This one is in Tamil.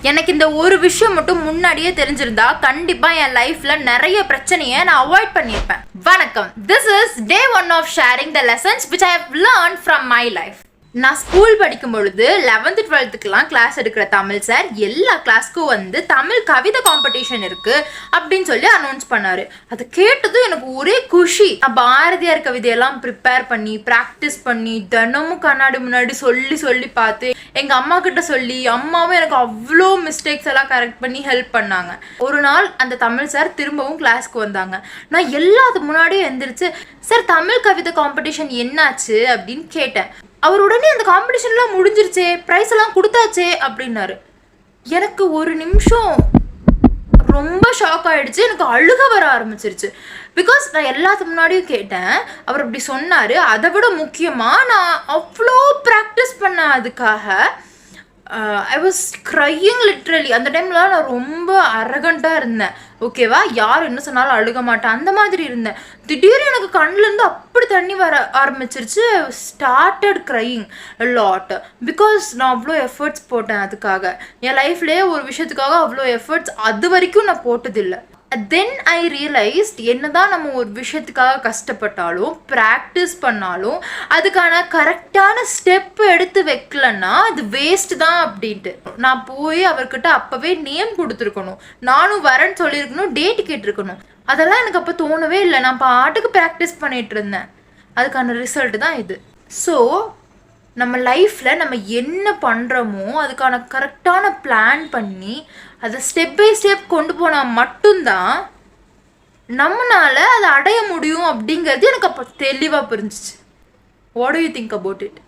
எனக்கு இந்த ஒரு விஷயம் மட்டும் முன்னாடியே தெரிஞ்சிருந்தா கண்டிப்பா என் லைஃப்ல நிறைய பிரச்சனையை நான் அவாய்ட் பண்ணியிருப்பேன். வணக்கம், this is day 1 of sharing the lessons which I have learned from my life. நான் ஸ்கூல் படிக்கும் பொழுது 11th 12th கிளாஸ் எடுக்கிற தமிழ் சார் எல்லா கிளாஸ்க்கும் வந்து தமிழ் கவிதை காம்படிஷன் இருக்கு அப்படின்னு சொல்லி அனௌன்ஸ் பண்ணாரு. அதை கேட்டதும் எனக்கு ஒரே குஷி. பாரதியார் கவிதையெல்லாம் ப்ரிப்பேர் பண்ணி ப்ராக்டிஸ் பண்ணி தினமும் கண்ணாடி முன்னாடி சொல்லி பார்த்து எங்க அம்மா கிட்ட சொல்லி அம்மாவும் எனக்கு அவ்வளோ மிஸ்டேக்ஸ் எல்லாம் கரெக்ட் பண்ணி ஹெல்ப் பண்ணாங்க. ஒரு நாள் அந்த தமிழ் சார் திரும்பவும் கிளாஸ்க்கு வந்தாங்க. நான் எல்லாத்துக்கு முன்னாடியும் எந்திரிச்சு, சார் தமிழ் கவிதை காம்படிஷன் என்னாச்சு அப்படின்னு கேட்டேன். அவர் உடனே அந்த காம்படிஷன்லாம் முடிஞ்சிருச்சே, ப்ரைஸ் எல்லாம் கொடுத்தாச்சே அப்படின்னாரு. எனக்கு ஒரு நிமிஷம் ரொம்ப ஷாக் ஆகிடுச்சு. எனக்கு அழுக வர ஆரம்பிச்சிருச்சு. பிகாஸ் நான் எல்லாத்துக்கு முன்னாடியும் கேட்டேன், அவர் அப்படி சொன்னார். அதை விட முக்கியமாக நான் அவ்வளோ ப்ராக்டிஸ் பண்ணேன் அதுக்காக. I was crying literally. அந்த டைமில் நான் ரொம்ப அரகண்ட்டாக இருந்தேன். ஓகேவா, யார் என்ன சொன்னாலும் அழுக மாட்டேன், அந்த மாதிரி இருந்தேன். திடீர்னு எனக்கு கண்ணிலேருந்து அப்படி தண்ணி வர ஆரம்பிச்சிருச்சு. Started crying lot. பிகாஸ் நான் அவ்வளோ எஃபர்ட்ஸ் போட்டேன் அதுக்காக. என் லைஃப்லேயே ஒரு விஷயத்துக்காக அவ்வளோ எஃபர்ட்ஸ் அது வரைக்கும் நான் போட்டதில்லை. தென் ஐ ரியலைஸ்ட், என்னதான் நம்ம ஒரு விஷயத்துக்காக கஷ்டப்பட்டாலும் ப்ராக்டிஸ் பண்ணாலும் அதுக்கான கரெக்டான ஸ்டெப் எடுத்து வைக்கலன்னா அது வேஸ்ட் தான் அப்படின்ட்டு. நான் போய் அவர்கிட்ட அப்போவே நேம் கொடுத்துருக்கணும், நானும் வரேன்னு சொல்லியிருக்கணும், டேட் கேட்டிருக்கணும். அதெல்லாம் எனக்கு அப்போ தோணவே இல்லை. நான் பாட்டுக்கு ப்ராக்டிஸ் பண்ணிட்டு இருந்தேன். அதுக்கான ரிசல்ட் தான் இது. ஸோ நம்ம லைஃப்பில் நம்ம என்ன பண்ணுறோமோ அதுக்கான கரெக்டான பிளான் பண்ணி அதை ஸ்டெப் பை ஸ்டெப் கொண்டு போனால் மட்டும்தான் நம்மளால் அதை அடைய முடியும் அப்படிங்கிறது எனக்கு அப்போ தெளிவாக புரிஞ்சிச்சு. What to you think about it?